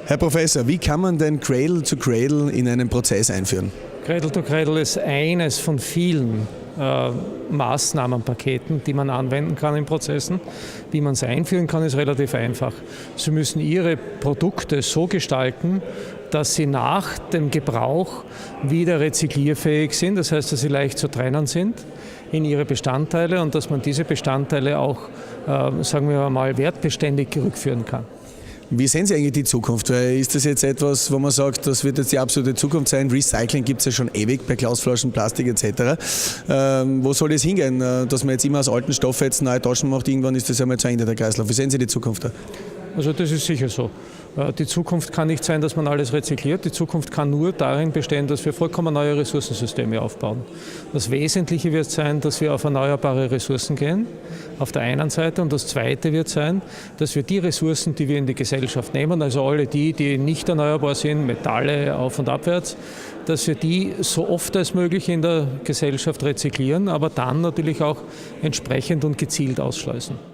Herr Professor, wie kann man denn Cradle to Cradle in einen Prozess einführen? Cradle to Cradle ist eines von vielen Maßnahmenpaketen, die man anwenden kann in Prozessen. Wie man sie einführen kann, ist relativ einfach. Sie müssen Ihre Produkte so gestalten, dass sie nach dem Gebrauch wieder rezyklierfähig sind. Das heißt, dass sie leicht zu trennen sind in ihre Bestandteile und dass man diese Bestandteile auch, sagen wir mal, wertbeständig rückführen kann. Wie sehen Sie eigentlich die Zukunft? Weil ist das jetzt etwas, wo man sagt, das wird jetzt die absolute Zukunft sein? Recycling gibt es ja schon ewig bei Glasflaschen, Plastik etc. Wo soll es hingehen? Dass man jetzt immer aus alten Stoffen jetzt neue Taschen macht, irgendwann ist das ja mal zu Ende der Kreislauf. Wie sehen Sie die Zukunft da? Also das ist sicher so. Die Zukunft kann nicht sein, dass man alles rezykliert. Die Zukunft kann nur darin bestehen, dass wir vollkommen neue Ressourcensysteme aufbauen. Das Wesentliche wird sein, dass wir auf erneuerbare Ressourcen gehen, auf der einen Seite. Und das Zweite wird sein, dass wir die Ressourcen, die wir in die Gesellschaft nehmen, also alle die nicht erneuerbar sind, Metalle auf- und abwärts, dass wir die so oft als möglich in der Gesellschaft rezyklieren, aber dann natürlich auch entsprechend und gezielt ausschleusen.